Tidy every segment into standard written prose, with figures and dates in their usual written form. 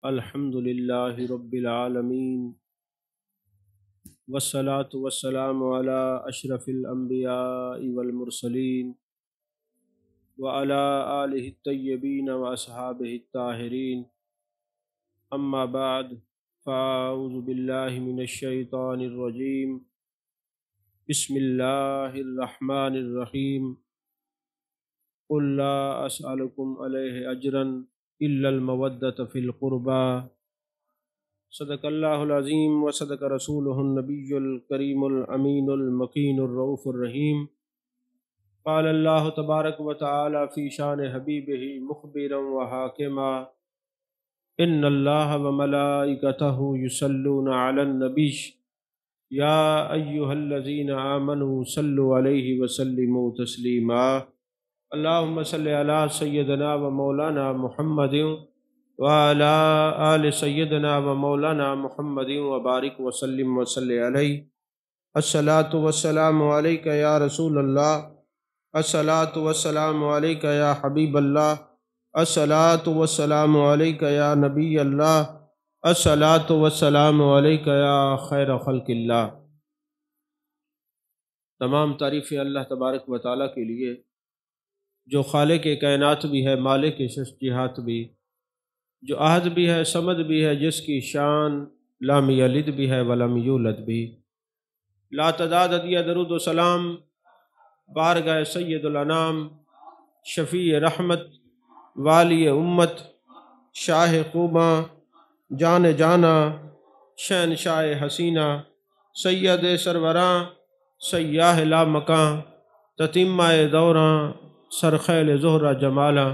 الحمد للہ رب العالمین والصلاة والسلام علی اشرف الانبیاء والمرسلین وعلی آلہ الطیبین واصحابہ الطاہرین اما بعد فاعوذ باللہ من الشیطان الرجیم بسم اللہ الرحمن الرحیم قل لا اسألکم علیہ اجرا الا المودۃ فی القربى صدق اللہ العظیم وصدق رسولہ النبی الکریم الامین المکین الرؤوف الرحیم قال اللہ تبارک و تعالی فی شان حبیبہ مخبرا وحاکما ان اللہ وملائکتہ یصلون علی النبی یا ایہا الذین آمنوا صلوا علیہ وسلموا تسلیما اللہم صلی علی سیدنا و مولانا محمد وعلی آل سیدنا و مولانا محمد وبارک وسلم وصلی علیہ الصلاة والسلام علیکہ یا رسول اللہ، الصلاة والسلام علیکہ یا حبیب اللہ، الصلاة والسلام علیکہ یا نبی اللہ، الصلاة والسلام علیکہ یا خیر خلق اللہ۔ تمام تعریفیں اللہ تبارک و تعالیٰ کے لیے جو خالق کائنات بھی ہے، مالک شجاعت بھی، جو احد بھی ہے، صمد بھی ہے، جس کی شان لم یلد بھی ہے ولم یولد بھی۔ لا تعداد عدیہ درود و سلام بارگاہ سید الانام، شفیع رحمت، والی امت، شاہ خوباں، جان جانا، شہنشاہ حسینہ، سید سروراں، سیاہ لا مکاں، تتمہ دوراں، سرخیل زہرہ جمالا،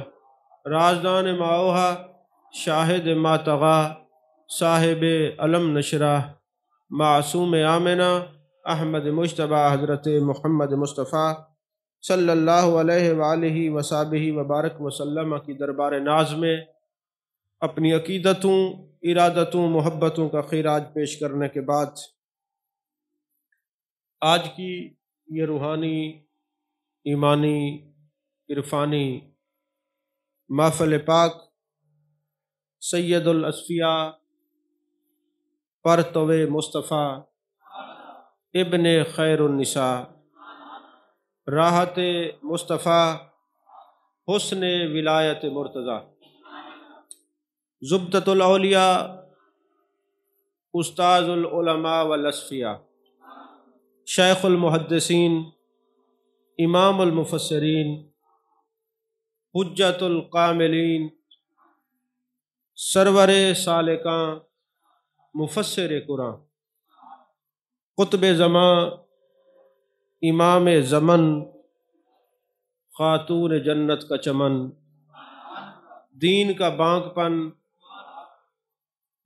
رازدان ماوہا، شاہد ماتغا، صاحب علم نشرہ، معصوم آمنہ، احمد مجتبی حضرت محمد مصطفیٰ صلی اللہ علیہ وآلہ وصحبہ وبارک وسلم کی دربار ناز میں اپنی عقیدتوں، ارادتوں، محبتوں کا خراج پیش کرنے کے بعد آج کی یہ روحانی، ایمانی، عرفانی محفل پاک سید الاصفیاء پرتو مصطفیٰ ابن خیر النساء راحت مصطفیٰ حسن ولایت مرتضیٰ زبدۃ الاولیاء استاذ العلماء والاصفیاء شیخ المحدثین امام المفسرین حجت القاملین سرور سالکاں مفسر قرآن قطب زماں امام زمن خاتون جنت کا چمن دین کا بانک پن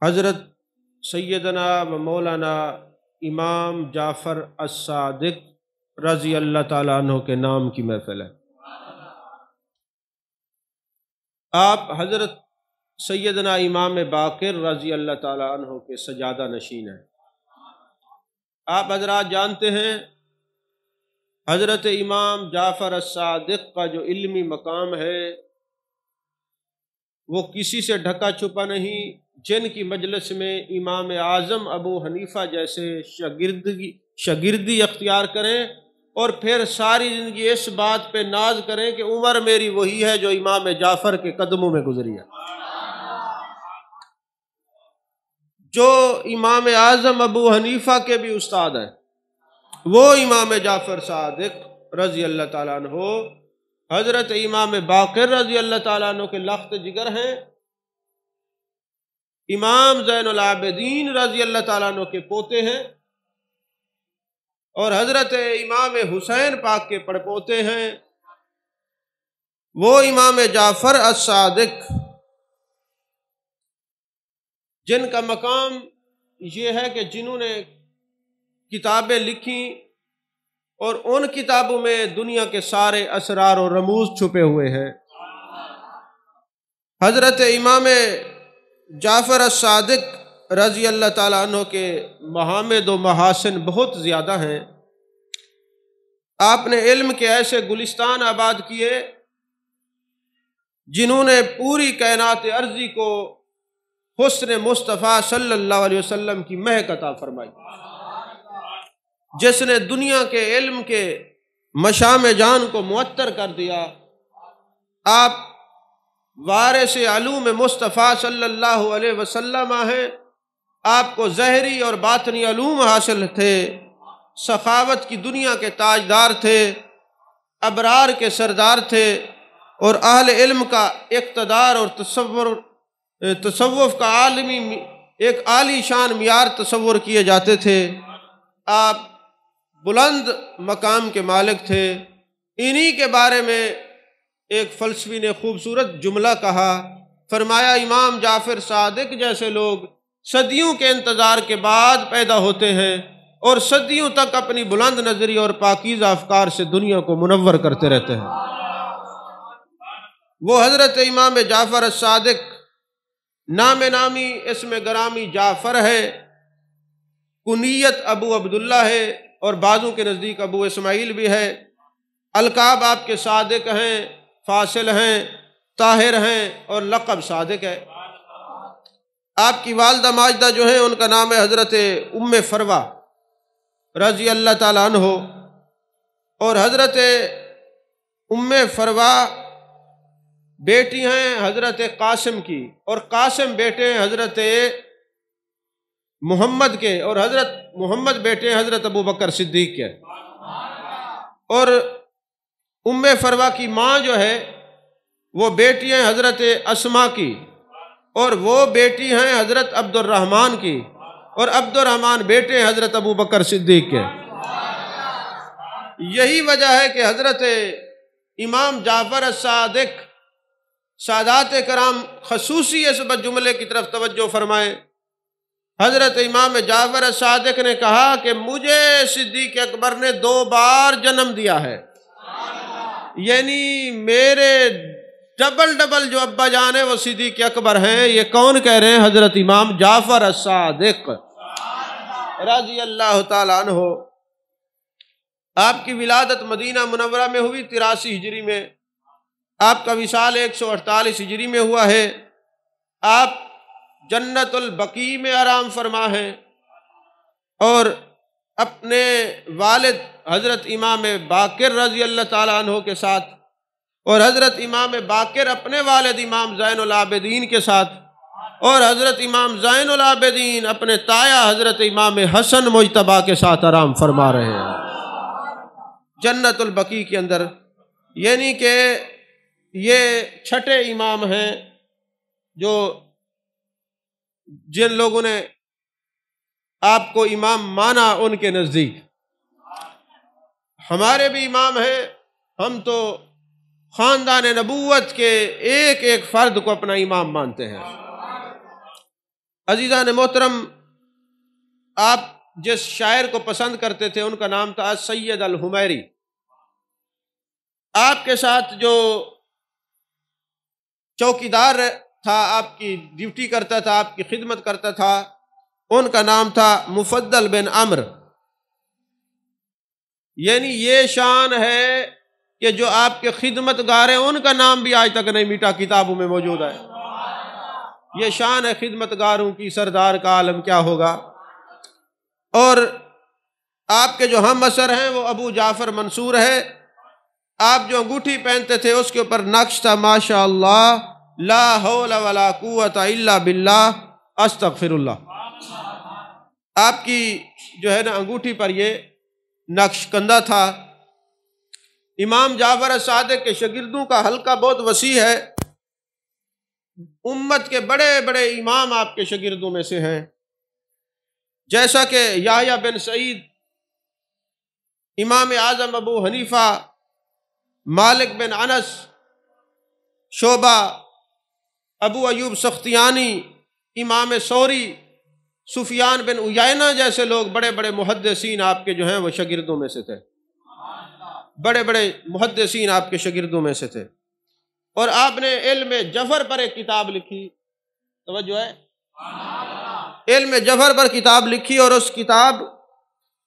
حضرت سیدنا و مولانا امام جعفر الصادق رضی اللہ تعالیٰ عنہ کے نام کی محفل ہے۔ آپ حضرت سیدنا امام باقر رضی اللہ تعالیٰ عنہ کے سجادہ نشین ہیں۔ آپ حضرات جانتے ہیں حضرت امام جعفر الصادق کا جو علمی مقام ہے وہ کسی سے ڈھکا چھپا نہیں، جن کی مجلس میں امام اعظم ابو حنیفہ جیسے شاگردی اختیار کریں اور پھر ساری زندگی اس بات پہ ناز کریں کہ عمر میری وہی ہے جو امام جعفر کے قدموں میں گزری ہے، جو امام اعظم ابو حنیفہ کے بھی استاد ہیں، وہ امام جعفر صادق رضی اللہ تعالیٰ عنہ حضرت امام باقر رضی اللہ تعالیٰ عنہ کے لخت جگر ہیں، امام زین العابدین رضی اللہ تعالیٰ عنہ کے پوتے ہیں، اور حضرت امام حسین پاک کے پڑپوتے ہیں، وہ امام جعفر الصادق، جن کا مقام یہ ہے کہ جنہوں نے کتابیں لکھی اور ان کتابوں میں دنیا کے سارے اسرار و رموز چھپے ہوئے ہیں۔ حضرت امام جعفر الصادق رضی اللہ تعالیٰ عنہ کے محامد و محاسن بہت زیادہ ہیں۔ آپ نے علم کے ایسے گلستان آباد کیے جنہوں نے پوری کائنات ارضی کو حسن مصطفیٰ صلی اللہ علیہ وسلم کی مہک عطا فرمائی، جس نے دنیا کے علم کے مشام جان کو معطر کر دیا۔ آپ وارث علوم مصطفیٰ صلی اللہ علیہ وسلم ہیں، آپ کو ظاہری اور باطنی علوم حاصل تھے، سخاوت کی دنیا کے تاجدار تھے، ابرار کے سردار تھے، اور اہل علم کا اقتدار اور تصوف کا عالمی ایک عالی شان معیار تصور کیے جاتے تھے۔ آپ بلند مقام کے مالک تھے۔ انہی کے بارے میں ایک فلسفی نے خوبصورت جملہ کہا، فرمایا امام جعفر صادق جیسے لوگ صدیوں کے انتظار کے بعد پیدا ہوتے ہیں اور صدیوں تک اپنی بلند نظری اور پاکیزہ افکار سے دنیا کو منور کرتے رہتے ہیں۔ وہ حضرت امام جعفر الصادق، نام نامی اسم گرامی جعفر ہے، کنیت ابو عبداللہ ہے، اور بعضوں کے نزدیک ابو اسماعیل بھی ہے۔ القاب آپ کے صادق ہیں، فاصل ہیں، طاہر ہیں، اور لقب صادق ہے۔ آپ کی والدہ ماجدہ جو ہیں ان کا نام ہے حضرت ام فروہ رضی اللہ تعالیٰ عنہ، اور حضرت ام فروہ بیٹی ہیں حضرت قاسم کی، اور قاسم بیٹے ہیں حضرت محمد کے، اور حضرت محمد بیٹے ہیں حضرت ابو بکر صدیق کے۔ اور ام فروہ کی ماں جو ہے وہ بیٹی ہیں حضرت اسما کی، اور وہ بیٹی ہیں حضرت عبد الرحمن کی، اور عبد الرحمن بیٹے ہیں حضرت ابو بکر صدیق کے۔ یہی وجہ ہے کہ حضرت امام جعفر الصادق، سادات کرام خصوصی اس جملے کی طرف توجہ فرمائیں۔ حضرت امام جعفر الصادق نے کہا کہ مجھے صدیق اکبر نے 2 بار جنم دیا ہے، یعنی میرے ڈبل جو ابا جان ہے وہ صدیق اکبر ہیں۔ یہ کون کہہ رہے ہیں؟ حضرت امام جعفر الصادق رضی اللہ تعالیٰ عنہ۔ آپ کی ولادت مدینہ منورہ میں ہوئی 83 ہجری میں، آپ کا وصال 148 ہجری میں ہوا ہے۔ آپ جنت البقیع میں آرام فرما ہیں، اور اپنے والد حضرت امام باقر رضی اللہ تعالیٰ عنہ کے ساتھ، اور حضرت امام باقر اپنے والد امام زین العابدین کے ساتھ، اور حضرت امام زین العابدین اپنے تایا حضرت امام حسن مجتبیٰ کے ساتھ آرام فرما رہے ہیں جنت البقیع کے اندر۔ یعنی کہ یہ چھٹے امام ہیں جو جن لوگوں نے آپ کو امام مانا ان کے نزدیک۔ ہمارے بھی امام ہیں، ہم تو خاندان نبوت کے ایک ایک فرد کو اپنا امام مانتے ہیں۔ عزیزان محترم، آپ جس شاعر کو پسند کرتے تھے ان کا نام تھا سید الحمیری۔ آپ کے ساتھ جو چوکیدار تھا، آپ کی ڈیوٹی کرتا تھا، آپ کی خدمت کرتا تھا، ان کا نام تھا مفضل بن عمرو۔ یعنی یہ شان ہے کہ جو آپ کے خدمت گار ہیں ان کا نام بھی آج تک نہیں مٹا، کتابوں میں موجود ہے۔ یہ شان ہے خدمت گاروں کی، سردار کا عالم کیا ہوگا۔ اور آپ کے جو ہم اثر ہیں وہ ابو جعفر منصور ہے۔ آپ جو انگوٹھی پہنتے تھے اس کے اوپر نقش تھا ماشاء اللہ لا حول ولا قوت الا باللہ استغفر اللہ۔ آپ کی جو ہے نا انگوٹھی پر یہ نقش کندہ تھا۔ امام جعفر الصادق کے شاگردوں کا حلقہ بہت وسیع ہے، امت کے بڑے بڑے امام آپ کے شاگردوں میں سے ہیں، جیسا کہ یحییٰ بن سعید، امام اعظم ابو حنیفہ، مالک بن انس، شعبہ، ابو ایوب سختیانی، امام ثوری، سفیان بن عیینہ جیسے لوگ بڑے بڑے محدثین آپ کے جو ہیں وہ شاگردوں میں سے تھے، بڑے بڑے محدثین آپ کے شاگردوں میں سے تھے۔ اور آپ نے علم جفر پر ایک کتاب لکھی، توجہ ہے، علم جفر پر کتاب لکھی، اور اس کتاب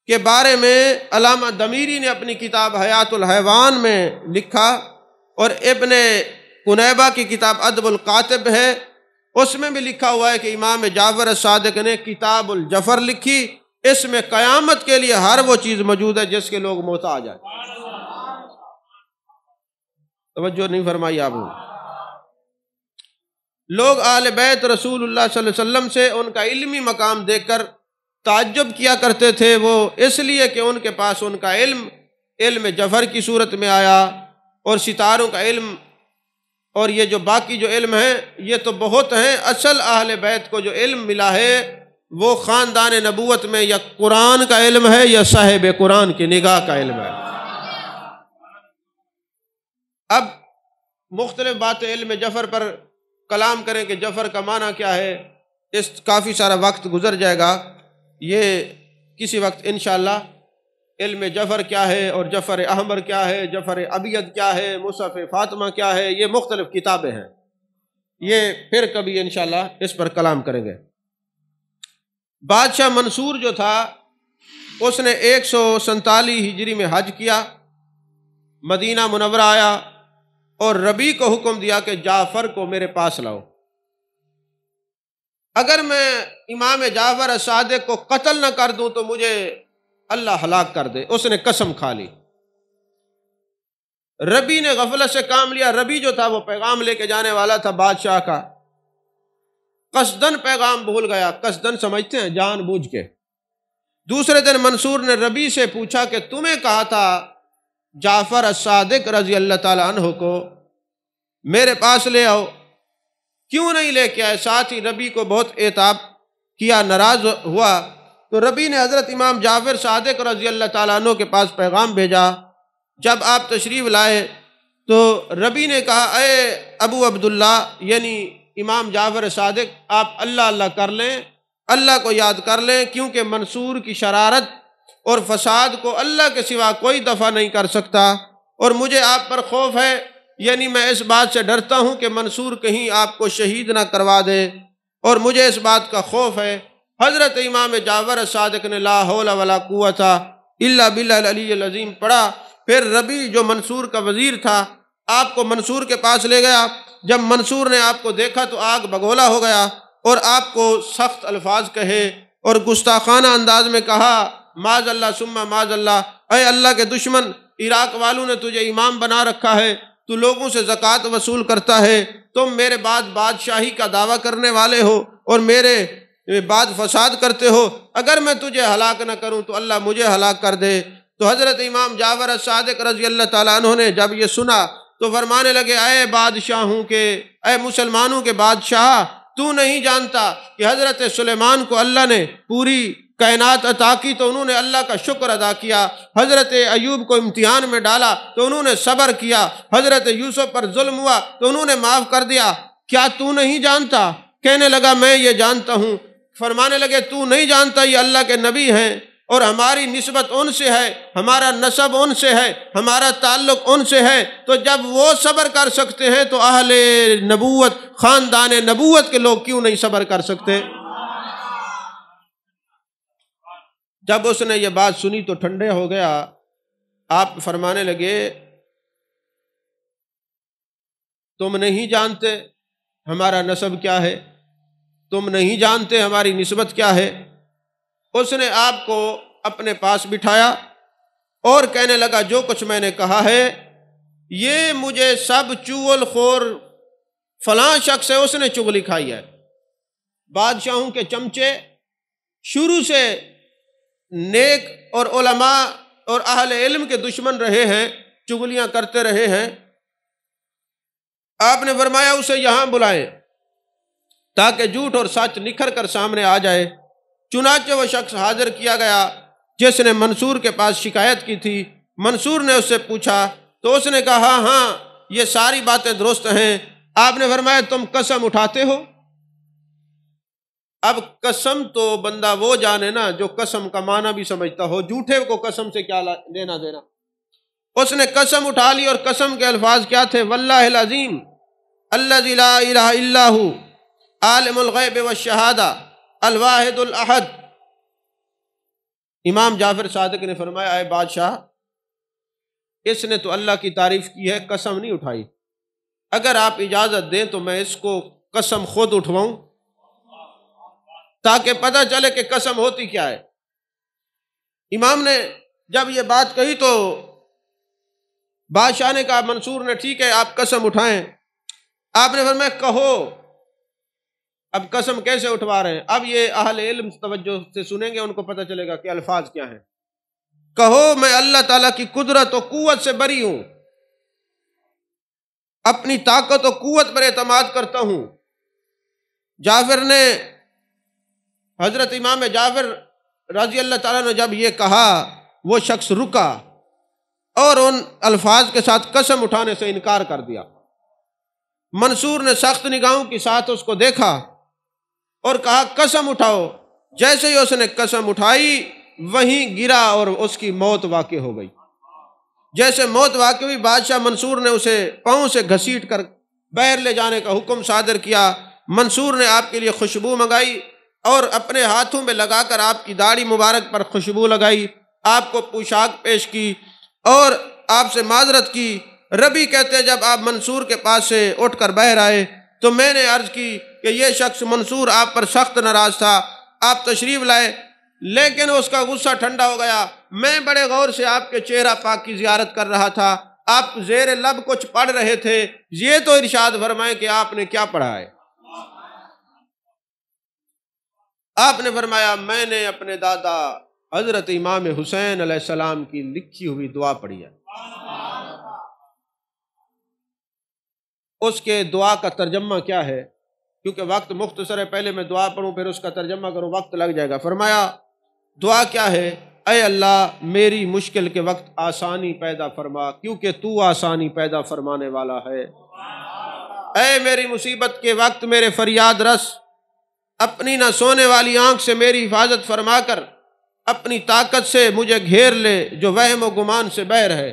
کے بارے میں علامہ دمیری نے اپنی کتاب حیات الحیوان میں لکھا، اور ابن کنیبہ کی کتاب ادب الکاتب ہے، اس میں بھی لکھا ہوا ہے کہ امام جعفر صادق نے کتاب الجفر لکھی، اس میں قیامت کے لیے ہر وہ چیز موجود ہے جس کے لوگ محتاج ہیں۔ توجہ نہیں فرمائی آپ نے؟ لوگ اہل بیت رسول اللہ صلی اللہ علیہ وسلم سے ان کا علمی مقام دیکھ کر تعجب کیا کرتے تھے، وہ اس لیے کہ ان کے پاس ان کا علم جفر کی صورت میں آیا، اور ستاروں کا علم اور یہ جو باقی جو علم ہیں یہ تو بہت ہیں، اصل اہل بیت کو جو علم ملا ہے وہ خاندان نبوت میں یا قرآن کا علم ہے یا صاحب قرآن کی نگاہ کا علم ہے۔ اب مختلف باتیں علم جفر پر کلام کریں کہ جفر کا معنی کیا ہے، اس کافی سارا وقت گزر جائے گا، یہ کسی وقت انشاءاللہ علم جفر کیا ہے اور جفر احمر کیا ہے، جفر ابیض کیا ہے، مصحف فاطمہ کیا ہے، یہ مختلف کتابیں ہیں، یہ پھر کبھی انشاءاللہ اس پر کلام کریں گے۔ بادشاہ منصور جو تھا اس نے 147 ہجری میں حج کیا، مدینہ منورہ آیا اور ربیع کو حکم دیا کہ جعفر کو میرے پاس لاؤ، اگر میں امام جعفر صادق کو قتل نہ کر دوں تو مجھے اللہ ہلاک کر دے۔ اس نے قسم کھا لی۔ ربیع نے غفلت سے کام لیا، ربیع جو تھا وہ پیغام لے کے جانے والا تھا بادشاہ کا، قصدن پیغام بھول گیا، قصدن سمجھتے ہیں جان بوجھ کے۔ دوسرے دن منصور نے ربیع سے پوچھا کہ تمہیں کہا تھا جعفر الصادق رضی اللہ تعالی عنہ کو میرے پاس لے آؤ، کیوں نہیں لے کے آئے؟ ساتھ ہی ربیع کو بہت عتاب کیا، ناراض ہوا، تو ربیع نے حضرت امام جعفر صادق رضی اللہ تعالیٰ عنہ کے پاس پیغام بھیجا۔ جب آپ تشریف لائے تو ربیع نے کہا اے ابو عبداللہ یعنی امام جعفر صادق، آپ اللہ اللہ کر لیں، اللہ کو یاد کر لیں، کیونکہ منصور کی شرارت اور فساد کو اللہ کے سوا کوئی دفع نہیں کر سکتا، اور مجھے آپ پر خوف ہے، یعنی میں اس بات سے ڈرتا ہوں کہ منصور کہیں آپ کو شہید نہ کروا دے، اور مجھے اس بات کا خوف ہے۔ حضرت امام جعفر صادق نے لا حول ولا قوت الا باللہ العلی العظیم پڑھا، پھر ربیع جو منصور کا وزیر تھا آپ کو منصور کے پاس لے گیا۔ جب منصور نے آپ کو دیکھا تو آگ بگولا ہو گیا اور آپ کو سخت الفاظ کہے اور گستاخانہ انداز میں کہا معاذ اللہ ثم معاذ اللہ، اے اللہ کے دشمن، عراق والوں نے تجھے امام بنا رکھا ہے، تو لوگوں سے زکوٰۃ وصول کرتا ہے، تم میرے بعد بادشاہی کا دعویٰ کرنے والے ہو اور میرے بعد فساد کرتے ہو، اگر میں تجھے ہلاک نہ کروں تو اللہ مجھے ہلاک کر دے۔ تو حضرت امام جعفر صادق رضی اللہ تعالیٰ عنہ نے جب یہ سنا تو فرمانے لگے اے بادشاہوں کے، اے مسلمانوں کے بادشاہ، تو نہیں جانتا کہ حضرت سلیمان کو اللہ نے پوری کائنات عطا کی تو انہوں نے اللہ کا شکر ادا کیا، حضرت ایوب کو امتحان میں ڈالا تو انہوں نے صبر کیا، حضرت یوسف پر ظلم ہوا تو انہوں نے معاف کر دیا، کیا تو نہیں جانتا؟ کہنے لگا میں یہ جانتا ہوں۔ فرمانے لگے تو نہیں جانتا یہ اللہ کے نبی ہیں اور ہماری نسبت ان سے ہے، ہمارا نسب ان سے ہے، ہمارا تعلق ان سے ہے، تو جب وہ صبر کر سکتے ہیں تو اہل نبوت، خاندان نبوت کے لوگ کیوں نہیں صبر کر سکتے؟ جب اس نے یہ بات سنی تو ٹھنڈے ہو گیا۔ آپ فرمانے لگے تم نہیں جانتے ہمارا نسب کیا ہے، تم نہیں جانتے ہماری نسبت کیا ہے۔ اس نے آپ کو اپنے پاس بٹھایا اور کہنے لگا جو کچھ میں نے کہا ہے یہ مجھے سب چغل خور فلاں شخص ہے اس نے چغلی کھائی ہے۔ بادشاہوں کے چمچے شروع سے نیک اور علماء اور اہل علم کے دشمن رہے ہیں، چغلیاں کرتے رہے ہیں۔ آپ نے فرمایا اسے یہاں بلائیں تاکہ جھوٹ اور سچ نکھر کر سامنے آ جائے۔ چنانچہ وہ شخص حاضر کیا گیا جس نے منصور کے پاس شکایت کی تھی۔ منصور نے اس سے پوچھا تو اس نے کہا ہاں یہ ساری باتیں درست ہیں۔ آپ نے فرمایا تم قسم اٹھاتے ہو؟ اب قسم تو بندہ وہ جانے نا جو قسم کا معنی بھی سمجھتا ہو، جھوٹے کو قسم سے کیا لینا دینا۔ اس نے قسم اٹھا لی اور قسم کے الفاظ کیا تھے؟ واللہ العظیم الذی لا الہ الا ہو عالم الغیب والشہادہ الواحد الاحد۔ امام جعفر صادق نے فرمایا اے بادشاہ اس نے تو اللہ کی تعریف کی ہے، قسم نہیں اٹھائی، اگر آپ اجازت دیں تو میں اس کو قسم خود اٹھواؤں تاکہ پتہ چلے کہ قسم ہوتی کیا ہے۔ امام نے جب یہ بات کہی تو بادشاہ نے کہا، منصور نے، ٹھیک ہے آپ قسم اٹھائیں۔ آپ نے فرمایا کہو۔ اب قسم کیسے اٹھوا رہے ہیں؟ اب یہ اہل علم توجہ سے سنیں گے، ان کو پتہ چلے گا کہ الفاظ کیا ہیں۔ کہو میں اللہ تعالیٰ کی قدرت و قوت سے بری ہوں، اپنی طاقت و قوت پر اعتماد کرتا ہوں۔ جعفر نے، حضرت امام جعفر رضی اللہ تعالیٰ نے جب یہ کہا، وہ شخص رکا اور ان الفاظ کے ساتھ قسم اٹھانے سے انکار کر دیا۔ منصور نے سخت نگاہوں کے ساتھ اس کو دیکھا اور کہا قسم اٹھاؤ۔ جیسے ہی اس نے قسم اٹھائی وہیں گرا اور اس کی موت واقع ہو گئی۔ جیسے موت واقع ہوئی، بادشاہ منصور نے اسے پاؤں سے گھسیٹ کر باہر لے جانے کا حکم صادر کیا۔ منصور نے آپ کے لیے خوشبو منگائی اور اپنے ہاتھوں میں لگا کر آپ کی داڑھی مبارک پر خوشبو لگائی، آپ کو پوشاک پیش کی اور آپ سے معذرت کی۔ ربی کہتے ہیں جب آپ منصور کے پاس سے اٹھ کر باہر آئے تو میں نے عرض کی کہ یہ شخص منصور آپ پر سخت ناراض تھا، آپ تشریف لائے، لیکن اس کا غصہ ٹھنڈا ہو گیا۔ میں بڑے غور سے آپ کے چہرہ پاک کی زیارت کر رہا تھا، آپ زیر لب کچھ پڑھ رہے تھے، یہ تو ارشاد فرمائیں کہ آپ نے کیا پڑھا ہے؟ آپ نے فرمایا میں نے اپنے دادا حضرت امام حسین علیہ السلام کی لکھی ہوئی دعا پڑھی ہے۔ اس کے دعا کا ترجمہ کیا ہے؟ کیونکہ وقت مختصر ہے، پہلے میں دعا پڑھوں پھر اس کا ترجمہ کروں، وقت لگ جائے گا۔ فرمایا دعا کیا ہے؟ اے اللہ میری مشکل کے وقت آسانی پیدا فرما، کیونکہ تو آسانی پیدا فرمانے والا ہے۔ اے میری مصیبت کے وقت میرے فریاد رس، اپنی نہ سونے والی آنکھ سے میری حفاظت فرما کر اپنی طاقت سے مجھے گھیر لے جو وہم و گمان سے بہر ہے۔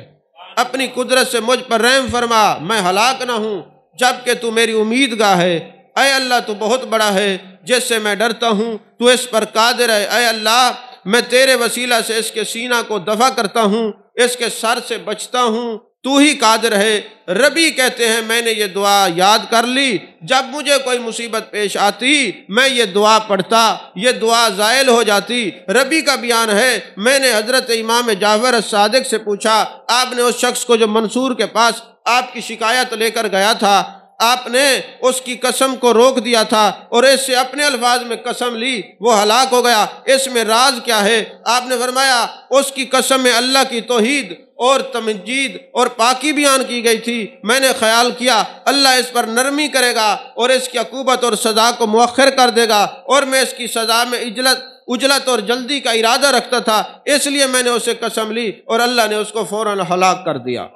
اپنی قدرت سے مجھ پر رحم فرما، میں ہلاک نہ ہوں جبکہ تو میری امید گاہ ہے۔ اے اللہ تو بہت بڑا ہے جس سے میں ڈرتا ہوں، تو اس پر قادر ہے۔ اے اللہ میں تیرے وسیلہ سے اس کے سینہ کو دفع کرتا ہوں، اس کے سر سے بچتا ہوں، تو ہی قادر ہے۔ ربی کہتے ہیں میں نے یہ دعا یاد کر لی، جب مجھے کوئی مصیبت پیش آتی میں یہ دعا پڑھتا، یہ دعا زائل ہو جاتی۔ ربی کا بیان ہے میں نے حضرت امام جعفر الصادق سے پوچھا، آپ نے اس شخص کو جو منصور کے پاس آپ کی شکایت لے کر گیا تھا، آپ نے اس کی قسم کو روک دیا تھا اور اس سے اپنے الفاظ میں قسم لی، وہ ہلاک ہو گیا، اس میں راز کیا ہے؟ آپ نے فرمایا اس کی قسم میں اللہ کی توحید اور تمجید اور پاکی بیان کی گئی تھی۔ میں نے خیال کیا اللہ اس پر نرمی کرے گا اور اس کی عقوبت اور سزا کو مؤخر کر دے گا، اور میں اس کی سزا میں اجلت اور جلدی کا ارادہ رکھتا تھا، اس لیے میں نے اسے قسم لی اور اللہ نے اس کو فوراً ہلاک کر دیا۔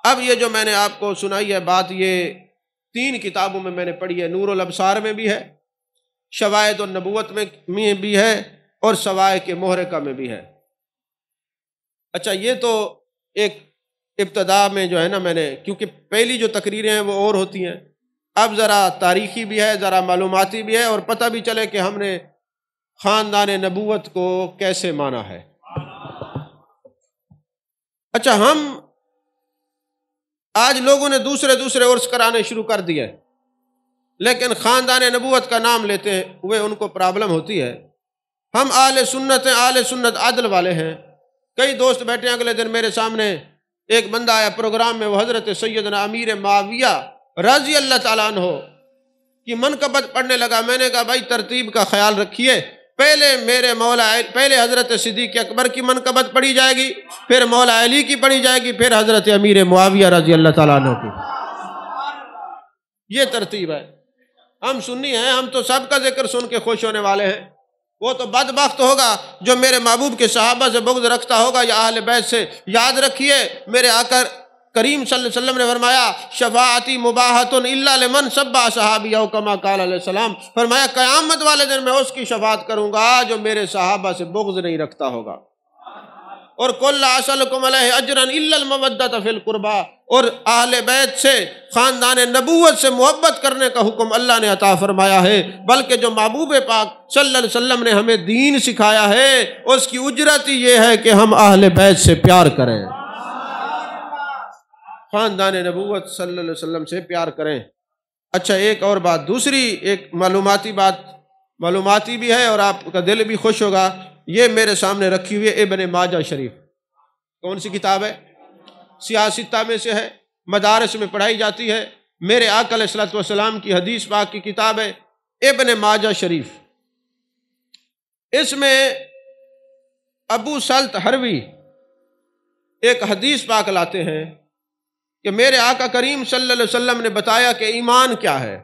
اب یہ جو میں نے آپ کو سنائی ہے بات، یہ 3 کتابوں میں نے پڑھی ہے، نور الابصار میں بھی ہے، شواہد النبوت میں بھی ہے، اور سوائق محرقہ میں بھی ہے۔ اچھا یہ تو ایک ابتدا میں جو ہے نا، میں نے کیونکہ پہلی جو تقریریں ہیں وہ اور ہوتی ہیں، اب ذرا تاریخی بھی ہے، ذرا معلوماتی بھی ہے، اور پتہ بھی چلے کہ ہم نے خاندان نبوت کو کیسے مانا ہے۔ اچھا ہم آج لوگوں نے دوسرے عرس کرانے شروع کر دیے، لیکن خاندان نبوت کا نام لیتے ہوئے ان کو پرابلم ہوتی ہے۔ ہم اہل سنت ہیں، اہل سنت عدل والے ہیں۔ کئی دوست بیٹھے ہیں، اگلے دن میرے سامنے ایک بندہ آیا پروگرام میں، وہ حضرت سیدنا امیر معاویہ رضی اللہ تعالیٰ عنہ کی منقبت پڑھنے لگا۔ میں نے کہا بھائی ترتیب کا خیال رکھیے، پہلے حضرت صدیق اکبر کی منقبت پڑھی جائے گی، پھر مولا علی کی پڑھی جائے گی، پھر حضرت امیر معاویہ رضی اللہ تعالیٰ عنہ کی۔ یہ ترتیب ہے۔ ہم سنی ہیں، ہم تو سب کا ذکر سن کے خوش ہونے والے ہیں۔ وہ تو بدبخت ہوگا جو میرے محبوب کے صحابہ سے بغض رکھتا ہوگا یا اہل بیت سے۔ یاد رکھیے میرے آقا کریم صلی اللہ علیہ وسلم نے فرمایا شفاعتی مباحۃ الا لمن سبّ صحابی او کما قال علیہ السلام، فرمایا قیامت والے دن میں اس کی شفاعت کروں گا جو میرے صحابہ سے بغض نہیں رکھتا ہوگا۔ اور قل لا اسألکم علیہ اجرا الا المودۃ فی القربى، اور اہل بیت سے، خاندان نبوت سے محبت کرنے کا حکم اللہ نے عطا فرمایا ہے، بلکہ جو محبوب پاک صلی اللہ علیہ وسلم نے ہمیں دین سکھایا ہے اس کی اجرت ہی یہ ہے کہ ہم اہل بیت سے پیار کریں، خاندان نبوت صلی اللہ علیہ وسلم سے پیار کریں۔ اچھا ایک اور بات، دوسری ایک معلوماتی بات، معلوماتی بھی ہے اور آپ کا دل بھی خوش ہوگا، یہ میرے سامنے رکھی ہوئی ہے ابن ماجہ شریف۔ کون سی کتاب ہے؟ سیاستہ میں سے ہے، مدارس میں پڑھائی جاتی ہے، میرے آقا علیہ الصلوۃ والسلام کی حدیث پاک کی کتاب ہے ابن ماجہ شریف۔ اس میں ابو سلط حروی ایک حدیث پاک لاتے ہیں کہ میرے آقا کریم صلی اللہ علیہ وسلم نے بتایا کہ ایمان کیا ہے،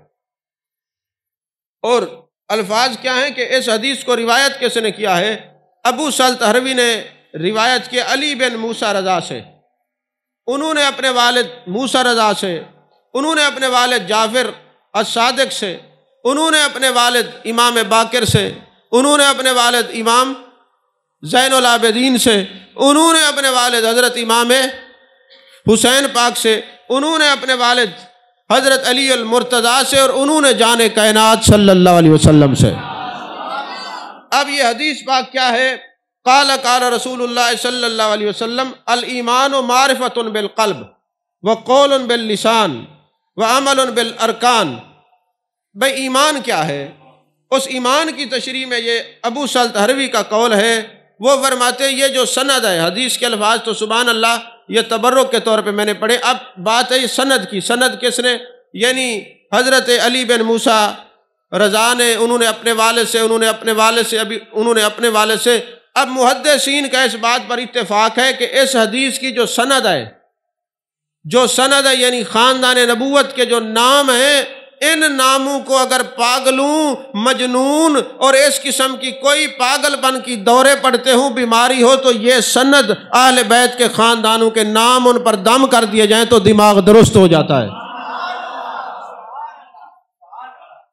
اور الفاظ کیا ہیں کہ اس حدیث کو روایت کس نے کیا ہے؟ ابو سلط حروی نے روایت کی علی بن موسیٰ رضا سے، انہوں نے اپنے والد موسیٰ رضا سے، انہوں نے اپنے والد جعفر الصادق سے، انہوں نے اپنے والد امام باقر سے، انہوں نے اپنے والد امام زین العابدین سے، انہوں نے اپنے والد حضرت امام حسین پاک سے، انہوں نے اپنے والد حضرت علی المرتضیٰ سے، اور انہوں نے جان کائنات صلی اللہ علیہ وسلم سے۔ اب یہ حدیث پاک کیا ہے؟ قال قال رسول اللہ صلی اللہ علیہ وسلم الایمان معرفۃ بالقلب وقول باللسان وعمل بالارکان۔ بھئی ایمان کیا ہے؟ اس ایمان کی تشریح میں یہ ابو سلط حروی کا قول ہے، وہ فرماتے یہ جو سند ہے، حدیث کے الفاظ تو سبحان اللہ یہ تبرک کے طور پہ میں نے پڑھے، اب بات ہے سند کی، سند کس نے؟ یعنی حضرت علی بن موسیٰ رضا نے، انہوں نے اپنے والد سے، انہوں نے اپنے والد سے، ابھی انہوں نے اپنے والد سے۔ اب محدثین کا اس بات پر اتفاق ہے کہ اس حدیث کی جو سند ہے، یعنی خاندان نبوت کے جو نام ہیں، ان ناموں کو اگر پاگلوں، مجنون اور اس قسم کی کوئی پاگل پن کی دورے پڑتے ہوں، بیماری ہو، تو یہ سند اہل بیت کے خاندانوں کے نام ان پر دم کر دیے جائیں تو دماغ درست ہو جاتا ہے۔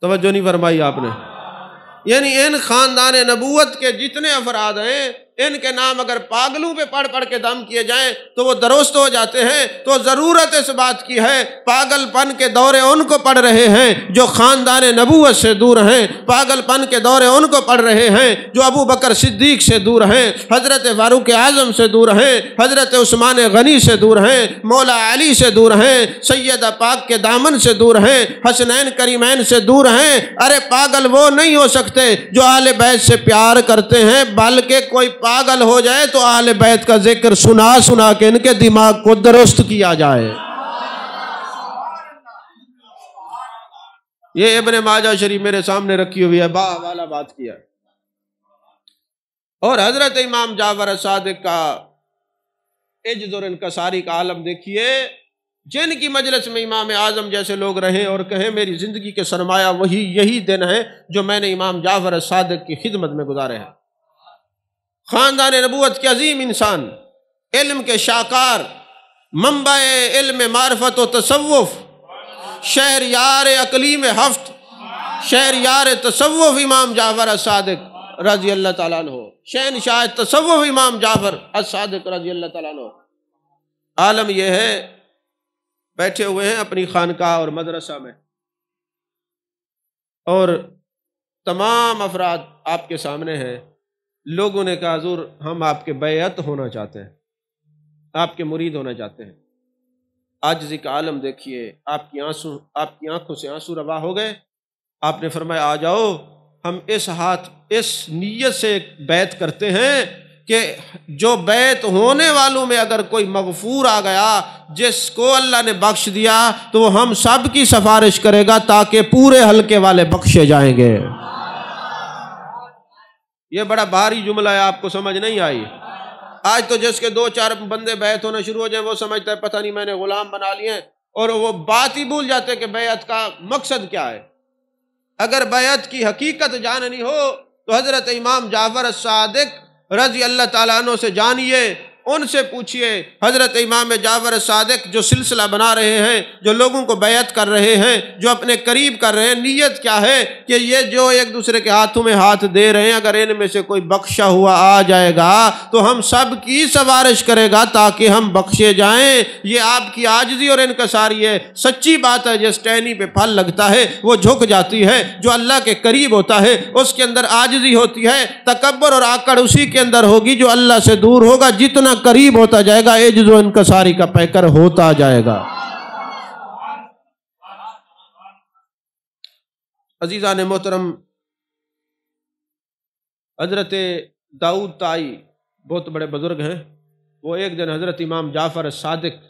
توجہ نہیں فرمائی آپ نے؟ یعنی ان خاندان نبوت کے جتنے افراد ہیں، ان کے نام اگر پاگلوں پہ پڑھ پڑھ کے دم کیے جائیں تو وہ درست ہو جاتے ہیں۔ تو ضرورت اس بات کی ہے، پاگل پن کے دورے ان کو پڑھ رہے ہیں جو خاندان نبوت سے دور ہیں، پاگل پن کے دورے ان کو پڑھ رہے ہیں جو ابو بکر صدیق سے دور ہیں، حضرت فاروق اعظم سے دور ہیں، حضرت عثمان غنی سے دور ہیں، مولا علی سے دور ہیں، سیدہ پاک کے دامن سے دور ہیں، حسنین کریمین سے دور ہیں۔ ارے پاگل وہ نہیں ہو سکتے جو اہل بیت سے پیار کرتے ہیں، بلکہ کوئی پاگل ہو جائے تو اہل بیت کا ذکر سنا سنا کے ان کے دماغ کو درست کیا جائے۔ یہ ابن ماجہ شریف میرے سامنے رکھی ہوئی ہے، با والا بات کیا۔ اور حضرت امام جعفر صادق کا عجز اور انکساری کا عالم دیکھیے، جن کی مجلس میں امام اعظم جیسے لوگ رہیں اور کہیں میری زندگی کے سرمایہ یہی دن ہے جو میں نے امام جعفر صادق کی خدمت میں گزارے ہیں۔ خاندان نبوت کے عظیم انسان، علم کے شاکار، منبع علم معرفت و تصوف، شہریار اقلیم ہفت، شہریار تصوف امام جعفر الصادق رضی اللہ تعالیٰ عنہ، شہنشاہ تصوف امام جعفر الصادق رضی اللہ تعالیٰ عنہ۔ عالم یہ ہے، بیٹھے ہوئے ہیں اپنی خانقاہ اور مدرسہ میں، اور تمام افراد آپ کے سامنے ہیں۔ لوگوں نے کہا حضور ہم آپ کے بیعت ہونا چاہتے ہیں، آپ کے مرید ہونا چاہتے ہیں۔ عاجزی کا عالم دیکھیے، آپ کی آنکھوں سے آنسو روا ہو گئے۔ آپ نے فرمایا آ جاؤ، ہم اس نیت سے بیعت کرتے ہیں کہ جو بیعت ہونے والوں میں اگر کوئی مغفور آ گیا، جس کو اللہ نے بخش دیا، تو وہ ہم سب کی سفارش کرے گا تاکہ پورے حلقے والے بخشے جائیں گے۔ یہ بڑا بھاری جملہ ہے، آپ کو سمجھ نہیں آئی؟ آج تو جس کے 2-4 بندے بیعت ہونا شروع ہو جائیں وہ سمجھتا ہے پتہ نہیں میں نے غلام بنا لیے ہیں، اور وہ بات ہی بھول جاتے کہ بیعت کا مقصد کیا ہے۔ اگر بیعت کی حقیقت جاننی ہو تو حضرت امام جعفر الصادق رضی اللہ تعالیٰ عنہ سے جانیے، ان سے پوچھئے۔ حضرت امام جعفر الصادق جو سلسلہ بنا رہے ہیں، جو لوگوں کو بیعت کر رہے ہیں، جو اپنے قریب کر رہے ہیں، نیت کیا ہے کہ یہ جو ایک دوسرے کے ہاتھوں میں ہاتھ دے رہے ہیں، اگر ان میں سے کوئی بخشا ہوا آ جائے گا تو ہم سب کی سفارش کرے گا تاکہ ہم بخشے جائیں۔ یہ آپ کی عاجزی اور انکساری ہے، سچی بات ہے۔ جس ٹہنی پہ پھل لگتا ہے وہ جھک جاتی ہے، جو اللہ کے قریب ہوتا ہے اس کے اندر عاجزی ہوتی ہے۔ تکبر اور آکڑ اسی کے اندر ہوگی جو اللہ سے دور ہوگا۔ جتنا قریب ہوتا جائے گا عجز و انکساری کا پیکر ہوتا جائے گا۔ عزیزان محترم، حضرت داؤد طائی بہت بڑے بزرگ ہیں، وہ ایک دن حضرت امام جعفر الصادق